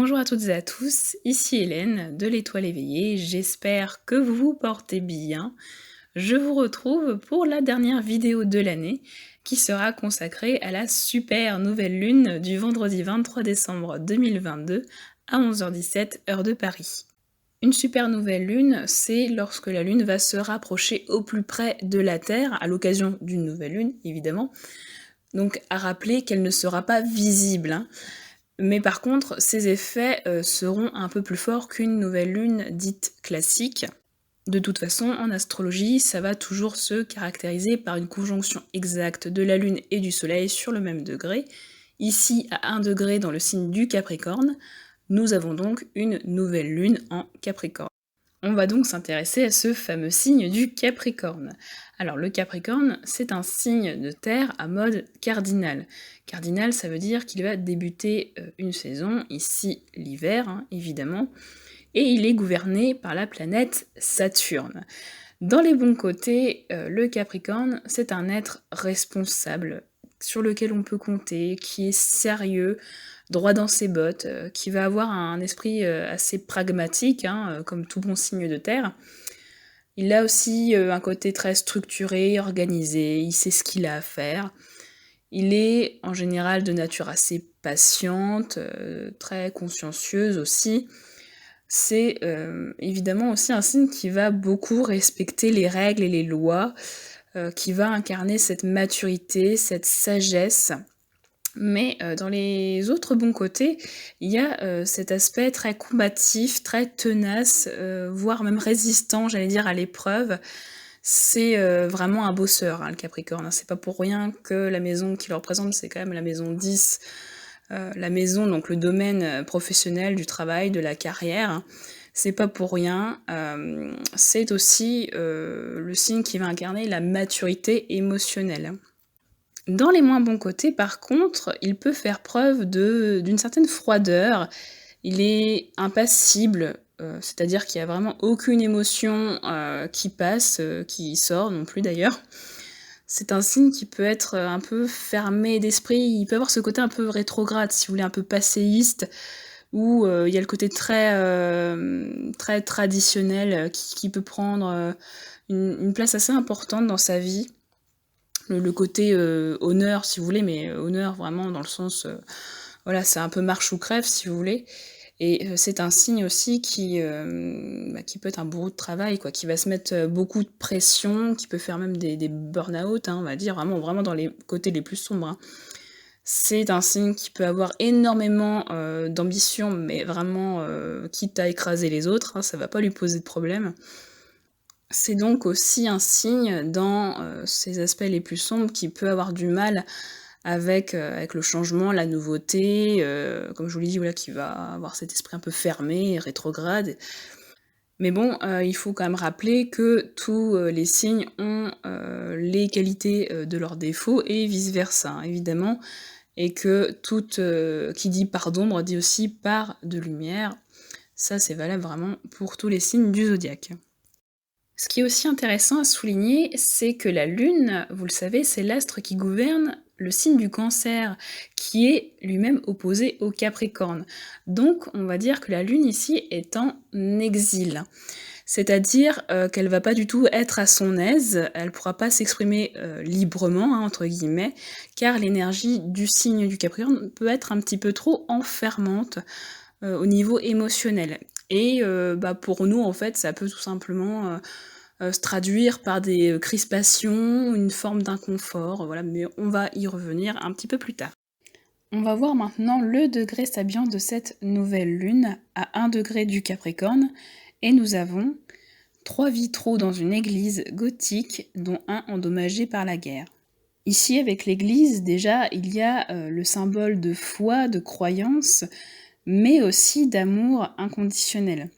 Bonjour à toutes et à tous, ici Hélène de l'Étoile éveillée, j'espère que vous vous portez bien. Je vous retrouve pour la dernière vidéo de l'année qui sera consacrée à la super nouvelle lune du vendredi 23 décembre 2022 à 11h17 heure de Paris. Une super nouvelle lune, c'est lorsque la lune va se rapprocher au plus près de la Terre, à l'occasion d'une nouvelle lune évidemment. Donc à rappeler qu'elle ne sera pas visible, Mais par contre, ces effets seront un peu plus forts qu'une nouvelle lune dite classique. De toute façon, en astrologie, ça va toujours se caractériser par une conjonction exacte de la lune et du soleil sur le même degré. Ici, à 1 degré dans le signe du Capricorne, nous avons donc une nouvelle lune en Capricorne. On va donc s'intéresser à ce fameux signe du Capricorne. Alors le Capricorne, c'est un signe de terre à mode cardinal. Cardinal, ça veut dire qu'il va débuter une saison, ici l'hiver, évidemment, et il est gouverné par la planète Saturne. Dans les bons côtés, le Capricorne, c'est un être responsable, sur lequel on peut compter, qui est sérieux, droit dans ses bottes, qui va avoir un esprit assez pragmatique, comme tout bon signe de terre. Il a aussi un côté très structuré, organisé, il sait ce qu'il a à faire. Il est en général de nature assez patiente, très consciencieuse aussi. C'est évidemment aussi un signe qui va beaucoup respecter les règles et les lois, qui va incarner cette maturité, cette sagesse. Mais dans les autres bons côtés, il y a cet aspect très combatif, très tenace, voire même résistant, j'allais dire, à l'épreuve. C'est vraiment un bosseur, le Capricorne. C'est pas pour rien que la maison qui le représente, c'est quand même la maison 10. La maison, donc le domaine professionnel du travail, de la carrière. C'est pas pour rien. C'est aussi le signe qui va incarner la maturité émotionnelle. Dans les moins bons côtés, par contre, il peut faire preuve d'une certaine froideur. Il est impassible, c'est-à-dire qu'il n'y a vraiment aucune émotion qui passe, qui sort non plus d'ailleurs. C'est un signe qui peut être un peu fermé d'esprit, il peut avoir ce côté un peu rétrograde, si vous voulez, un peu passéiste, où il y a le côté très traditionnel qui peut prendre une place assez importante dans sa vie. Le côté honneur, si vous voulez, mais honneur vraiment dans le sens, voilà, c'est un peu marche ou crève, si vous voulez. Et c'est un signe aussi qui peut être un bourreau de travail, quoi, qui va se mettre beaucoup de pression, qui peut faire même des burn-out, on va dire, vraiment dans les côtés les plus sombres. C'est un signe qui peut avoir énormément d'ambition, mais vraiment quitte à écraser les autres, ça va pas lui poser de problème. C'est donc aussi un signe dans ses aspects les plus sombres qui peut avoir du mal avec le changement, la nouveauté, comme je vous l'ai dit, voilà, qui va avoir cet esprit un peu fermé, rétrograde. Mais bon, il faut quand même rappeler que tous les signes ont les qualités de leurs défauts et vice-versa, évidemment, et que qui dit part d'ombre dit aussi part de lumière. Ça, c'est valable vraiment pour tous les signes du zodiaque. Ce qui est aussi intéressant à souligner, c'est que la Lune, vous le savez, c'est l'astre qui gouverne le signe du Cancer, qui est lui-même opposé au Capricorne. Donc, on va dire que la Lune ici est en exil. C'est-à-dire qu'elle va pas du tout être à son aise, elle pourra pas s'exprimer librement, entre guillemets, car l'énergie du signe du Capricorne peut être un petit peu trop enfermante au niveau émotionnel. Et pour nous, en fait, ça peut tout simplement se traduire par des crispations, une forme d'inconfort, voilà, mais on va y revenir un petit peu plus tard. On va voir maintenant le degré sabiant de cette nouvelle lune à 1 degré du Capricorne, et nous avons 3 vitraux dans une église gothique, dont un endommagé par la guerre. Ici, avec l'église, déjà, il y a le symbole de foi, de croyance, mais aussi d'amour inconditionnel.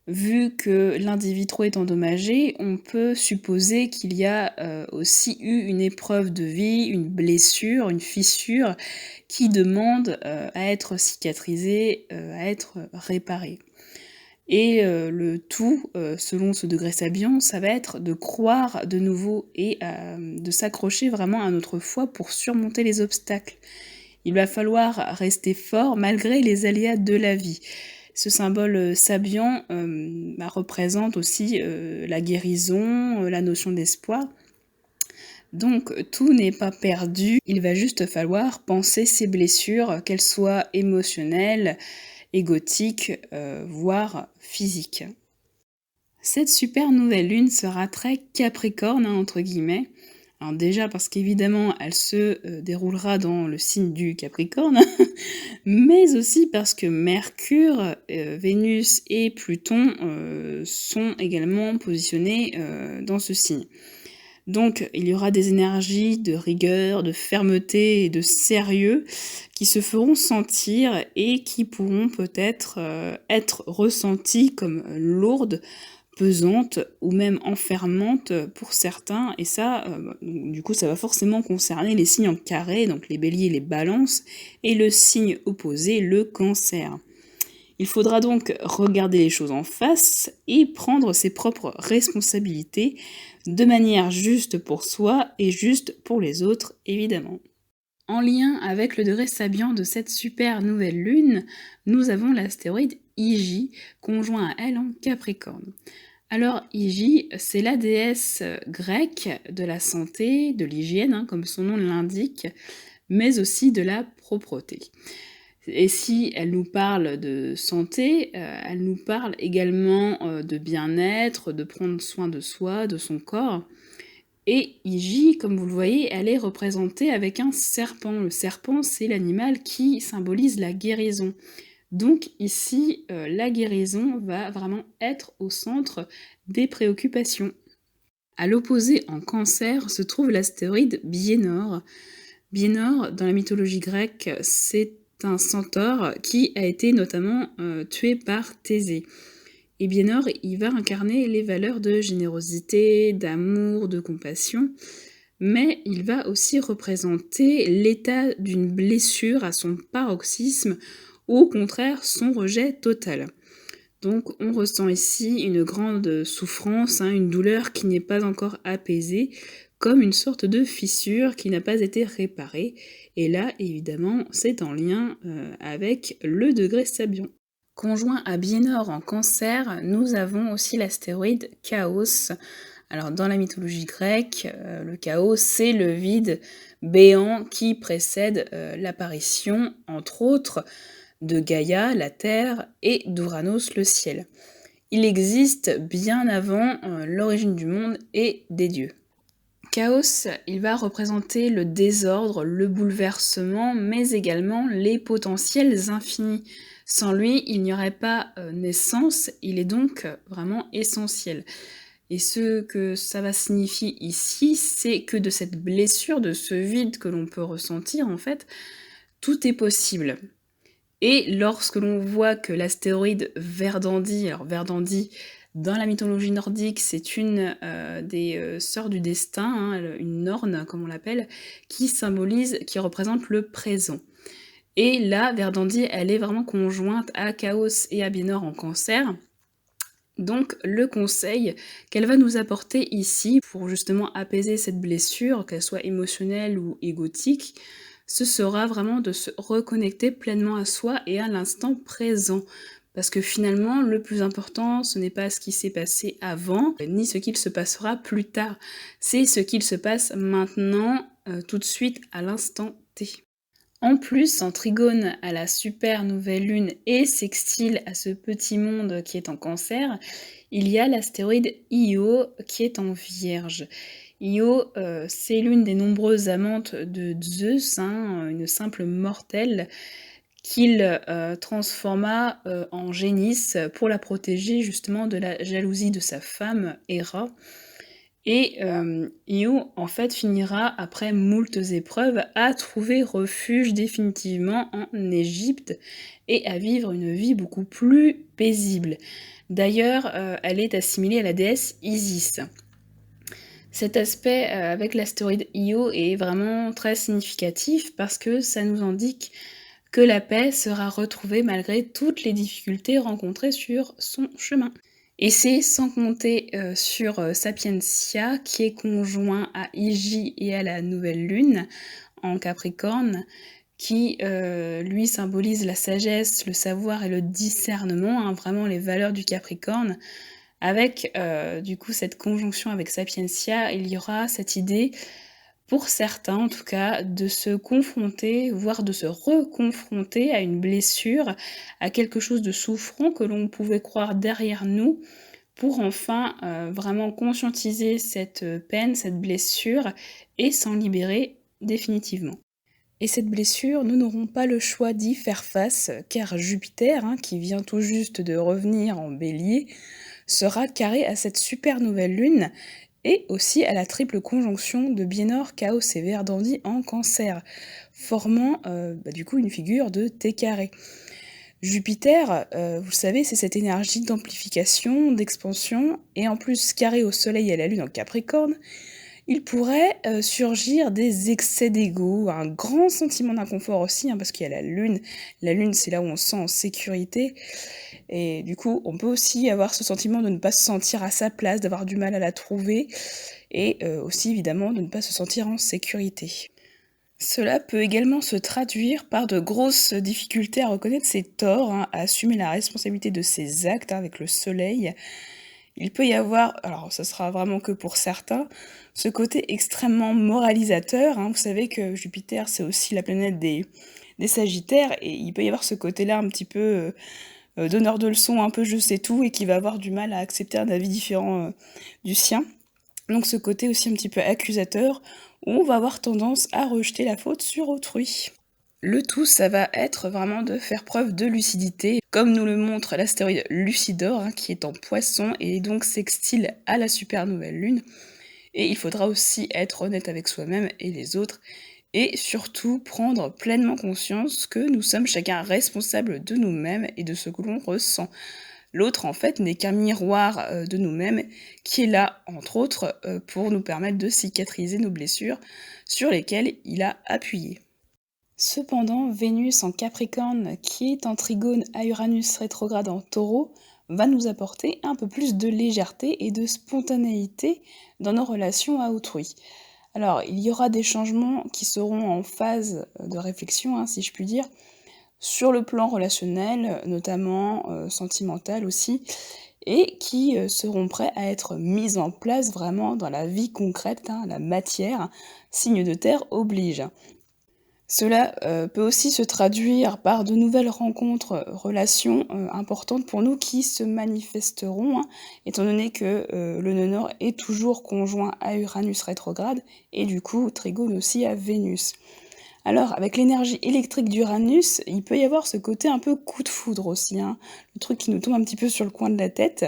Vu que l'un des vitraux est endommagé, on peut supposer qu'il y a aussi eu une épreuve de vie, une blessure, une fissure, qui demande à être cicatrisée, à être réparée. Et le tout, selon ce degré sabiant, ça va être de croire de nouveau et de s'accrocher vraiment à notre foi pour surmonter les obstacles. Il va falloir rester fort malgré les aléas de la vie. Ce symbole sabian représente aussi la guérison, la notion d'espoir. Donc tout n'est pas perdu, il va juste falloir penser ses blessures, qu'elles soient émotionnelles, égotiques, voire physiques. Cette super nouvelle lune sera très capricorne, entre guillemets. Alors déjà parce qu'évidemment elle se déroulera dans le signe du Capricorne, mais aussi parce que Mercure, Vénus et Pluton sont également positionnés dans ce signe. Donc il y aura des énergies de rigueur, de fermeté et de sérieux qui se feront sentir et qui pourront peut-être être ressenties comme lourdes, pesantes ou même enfermantes pour certains. Et ça, du coup, ça va forcément concerner les signes en carré, donc les béliers, les balances, et le signe opposé, le cancer. Il faudra donc regarder les choses en face et prendre ses propres responsabilités de manière juste pour soi et juste pour les autres, évidemment. En lien avec le degré sabian de cette super nouvelle lune, nous avons l'astéroïde Iji, conjoint à elle en Capricorne. Alors Iji, c'est la déesse grecque de la santé, de l'hygiène, comme son nom l'indique, mais aussi de la propreté. Et si elle nous parle de santé, elle nous parle également de bien-être, de prendre soin de soi, de son corps. Et Iji, comme vous le voyez, elle est représentée avec un serpent. Le serpent, c'est l'animal qui symbolise la guérison. Donc ici, la guérison va vraiment être au centre des préoccupations. À l'opposé, en Cancer, se trouve l'astéroïde Biénor. Biénor, dans la mythologie grecque, c'est un centaure qui a été notamment tué par Thésée. Et Biénor, il va incarner les valeurs de générosité, d'amour, de compassion, mais il va aussi représenter l'état d'une blessure à son paroxysme, ou au contraire son rejet total. Donc on ressent ici une grande souffrance, une douleur qui n'est pas encore apaisée, comme une sorte de fissure qui n'a pas été réparée. Et là, évidemment, c'est en lien avec le degré sabian. Conjoint à Biénor en Cancer, nous avons aussi l'astéroïde Chaos. Alors dans la mythologie grecque, le chaos, c'est le vide béant qui précède l'apparition, entre autres, de Gaïa, la Terre, et d'Ouranos, le ciel. Il existe bien avant l'origine du monde et des dieux. Chaos, il va représenter le désordre, le bouleversement, mais également les potentiels infinis. Sans lui, il n'y aurait pas naissance, il est donc vraiment essentiel. Et ce que ça va signifier ici, c'est que de cette blessure, de ce vide que l'on peut ressentir, en fait, tout est possible. Et lorsque l'on voit que l'astéroïde Verdandi, alors Verdandi, dans la mythologie nordique, c'est une des sœurs du destin, une norne comme on l'appelle, qui symbolise, qui représente le présent. Et là, Verdandi, elle est vraiment conjointe à Chaos et à Biénor en Cancer. Donc le conseil qu'elle va nous apporter ici, pour justement apaiser cette blessure, qu'elle soit émotionnelle ou égotique, ce sera vraiment de se reconnecter pleinement à soi et à l'instant présent. Parce que finalement, le plus important, ce n'est pas ce qui s'est passé avant, ni ce qu'il se passera plus tard. C'est ce qu'il se passe maintenant, tout de suite, à l'instant T. En plus, en trigone à la super nouvelle lune et sextile à ce petit monde qui est en Cancer, il y a l'astéroïde Io qui est en Vierge. Io, c'est l'une des nombreuses amantes de Zeus, une simple mortelle, qu'il transforma en génisse pour la protéger justement de la jalousie de sa femme, Héra. Et Io, en fait, finira, après moultes épreuves, à trouver refuge définitivement en Égypte et à vivre une vie beaucoup plus paisible. D'ailleurs, elle est assimilée à la déesse Isis. Cet aspect avec l'astéroïde Io est vraiment très significatif parce que ça nous indique que la paix sera retrouvée malgré toutes les difficultés rencontrées sur son chemin. Et c'est sans compter sur Sapientia qui est conjoint à Iji et à la nouvelle lune en Capricorne, qui, lui symbolise la sagesse, le savoir et le discernement, hein, vraiment les valeurs du Capricorne. Avec, du coup, cette conjonction avec Sapientia, il y aura cette idée, pour certains en tout cas, de se confronter, voire de se reconfronter à une blessure, à quelque chose de souffrant que l'on pouvait croire derrière nous, pour enfin, vraiment conscientiser cette, peine, cette blessure et s'en libérer définitivement. Et cette blessure, nous n'aurons pas le choix d'y faire face, car Jupiter, hein, qui vient tout juste de revenir en Bélier, sera carré à cette super nouvelle lune et aussi à la triple conjonction de Biénor, Chaos et Verdandi en Cancer, formant du coup une figure de T carré. Jupiter, vous le savez, c'est cette énergie d'amplification, d'expansion, et en plus carré au Soleil et à la Lune en Capricorne, il pourrait surgir des excès d'ego, un grand sentiment d'inconfort aussi, hein, parce qu'il y a la Lune. La Lune, c'est là où on se sent en sécurité. Et du coup, on peut aussi avoir ce sentiment de ne pas se sentir à sa place, d'avoir du mal à la trouver, et aussi évidemment de ne pas se sentir en sécurité. Cela peut également se traduire par de grosses difficultés à reconnaître ses torts, hein, à assumer la responsabilité de ses actes, hein, avec le Soleil. Il peut y avoir, alors ça sera vraiment que pour certains, ce côté extrêmement moralisateur, hein. Vous savez que Jupiter, c'est aussi la planète des Sagittaires, et il peut y avoir ce côté-là un petit peu donneur de leçons, un peu je sais tout, et qui va avoir du mal à accepter un avis différent du sien. Donc ce côté aussi un petit peu accusateur, où on va avoir tendance à rejeter la faute sur autrui. Le tout, ça va être vraiment de faire preuve de lucidité, comme nous le montre l'astéroïde Lucidor, hein, qui est en Poisson et donc sextile à la super nouvelle lune. Et il faudra aussi être honnête avec soi-même et les autres, et surtout prendre pleinement conscience que nous sommes chacun responsables de nous-mêmes et de ce que l'on ressent. L'autre, en fait, n'est qu'un miroir de nous-mêmes qui est là, entre autres, pour nous permettre de cicatriser nos blessures sur lesquelles il a appuyé. Cependant, Vénus en Capricorne, qui est en trigone à Uranus rétrograde en Taureau, va nous apporter un peu plus de légèreté et de spontanéité dans nos relations à autrui. Alors, il y aura des changements qui seront en phase de réflexion, hein, si je puis dire, sur le plan relationnel, notamment sentimental aussi, et qui seront prêts à être mis en place vraiment dans la vie concrète, hein, la matière, signe de terre oblige. Cela peut aussi se traduire par de nouvelles rencontres, relations importantes pour nous qui se manifesteront, hein, étant donné que le nœud nord est toujours conjoint à Uranus rétrograde et du coup trigone aussi à Vénus. Alors, avec l'énergie électrique d'Uranus, il peut y avoir ce côté un peu coup de foudre aussi, hein, le truc qui nous tombe un petit peu sur le coin de la tête.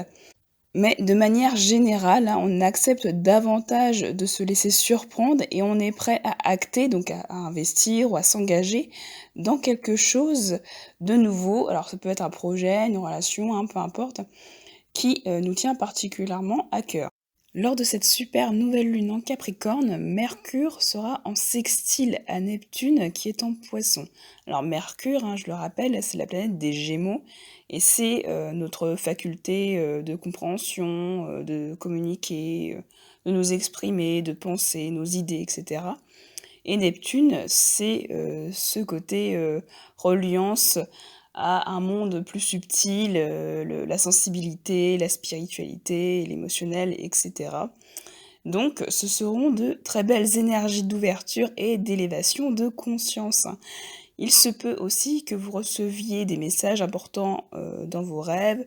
Mais de manière générale, hein, on accepte davantage de se laisser surprendre et on est prêt à acter, donc à investir ou à s'engager dans quelque chose de nouveau. Alors ça peut être un projet, une relation, hein, peu importe, qui nous tient particulièrement à cœur. Lors de cette super nouvelle lune en Capricorne, Mercure sera en sextile à Neptune qui est en Poisson. Alors Mercure, hein, je le rappelle, c'est la planète des Gémeaux et c'est notre faculté de compréhension, de communiquer, de nous exprimer, de penser, nos idées, etc. Et Neptune, c'est ce côté reliance à un monde plus subtil, la sensibilité, la spiritualité, l'émotionnel, etc. Donc ce seront de très belles énergies d'ouverture et d'élévation de conscience. Il se peut aussi que vous receviez des messages importants dans vos rêves,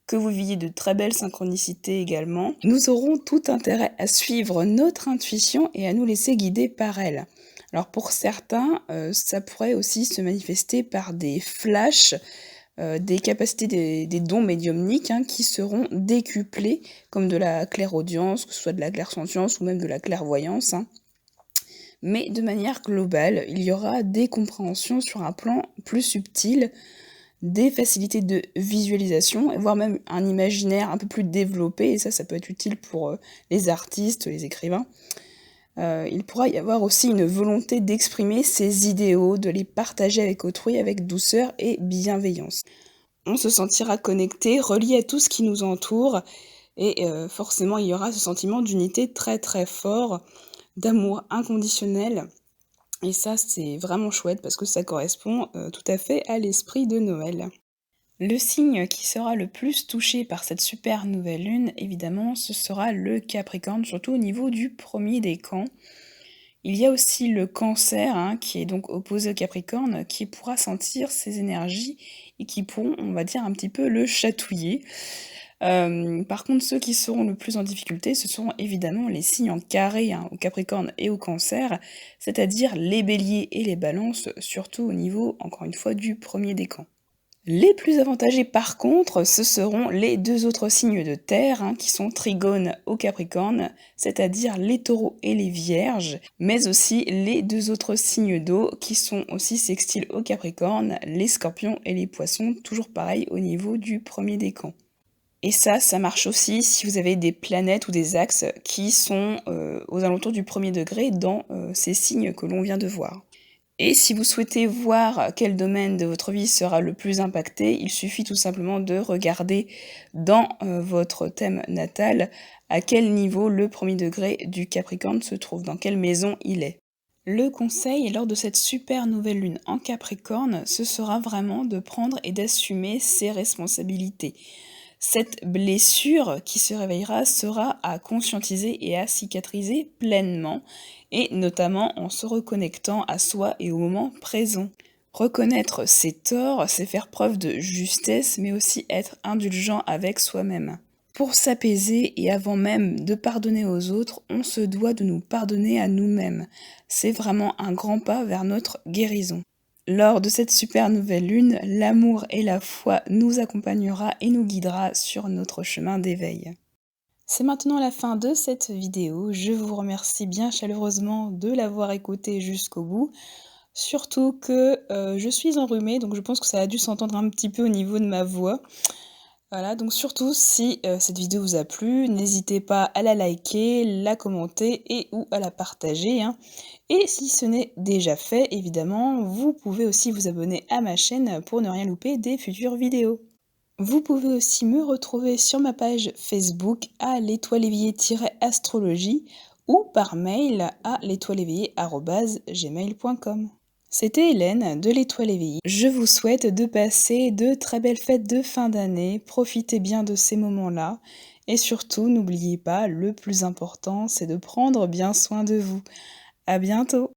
que vous viviez de très belles synchronicités également. Nous aurons tout intérêt à suivre notre intuition et à nous laisser guider par elle. Alors pour certains, ça pourrait aussi se manifester par des flashs, des capacités des dons médiumniques, hein, qui seront décuplés, comme de la clairaudience, que ce soit de la clairsentience ou même de la clairvoyance, hein. Mais de manière globale, il y aura des compréhensions sur un plan plus subtil, des facilités de visualisation, voire même un imaginaire un peu plus développé, et ça peut être utile pour les artistes, les écrivains. Il pourra y avoir aussi une volonté d'exprimer ses idéaux, de les partager avec autrui avec douceur et bienveillance. On se sentira connecté, relié à tout ce qui nous entoure, et forcément il y aura ce sentiment d'unité très très fort, d'amour inconditionnel, et ça, c'est vraiment chouette parce que ça correspond, tout à fait à l'esprit de Noël. Le signe qui sera le plus touché par cette super nouvelle lune, évidemment, ce sera le Capricorne, surtout au niveau du premier décan. Il y a aussi le Cancer, hein, qui est donc opposé au Capricorne, qui pourra sentir ces énergies et qui pourront, on va dire, un petit peu le chatouiller. Par contre, ceux qui seront le plus en difficulté, ce seront évidemment les signes en carré, hein, au Capricorne et au Cancer, c'est-à-dire les Béliers et les Balances, surtout au niveau, encore une fois, du premier décan. Les plus avantagés par contre, ce seront les 2 autres signes de terre, hein, qui sont trigones au Capricorne, c'est-à-dire les Taureaux et les Vierges, mais aussi les 2 autres signes d'eau qui sont aussi sextiles au Capricorne, les Scorpions et les Poissons, toujours pareil au niveau du premier décan. Et ça marche aussi si vous avez des planètes ou des axes qui sont, aux alentours du premier degré dans, ces signes que l'on vient de voir. Et si vous souhaitez voir quel domaine de votre vie sera le plus impacté, il suffit tout simplement de regarder dans votre thème natal à quel niveau le premier degré du Capricorne se trouve, dans quelle maison il est. Le conseil lors de cette super nouvelle lune en Capricorne, ce sera vraiment de prendre et d'assumer ses responsabilités. Cette blessure qui se réveillera sera à conscientiser et à cicatriser pleinement, et notamment en se reconnectant à soi et au moment présent. Reconnaître ses torts, c'est faire preuve de justesse, mais aussi être indulgent avec soi-même. Pour s'apaiser et avant même de pardonner aux autres, on se doit de nous pardonner à nous-mêmes. C'est vraiment un grand pas vers notre guérison. Lors de cette super nouvelle lune, l'amour et la foi nous accompagnera et nous guidera sur notre chemin d'éveil. C'est maintenant la fin de cette vidéo. Je vous remercie bien chaleureusement de l'avoir écoutée jusqu'au bout. Surtout que je suis enrhumée, donc je pense que ça a dû s'entendre un petit peu au niveau de ma voix. Voilà, donc surtout si cette vidéo vous a plu, n'hésitez pas à la liker, la commenter et ou à la partager, hein. Et si ce n'est déjà fait, évidemment, vous pouvez aussi vous abonner à ma chaîne pour ne rien louper des futures vidéos. Vous pouvez aussi me retrouver sur ma page Facebook à l'étoile-éveillée-astrologie ou par mail à l'étoile-éveillée@gmail.com. C'était Hélène de l'Étoile éveillée. Je vous souhaite de passer de très belles fêtes de fin d'année, profitez bien de ces moments-là et surtout n'oubliez pas, le plus important c'est de prendre bien soin de vous. À bientôt!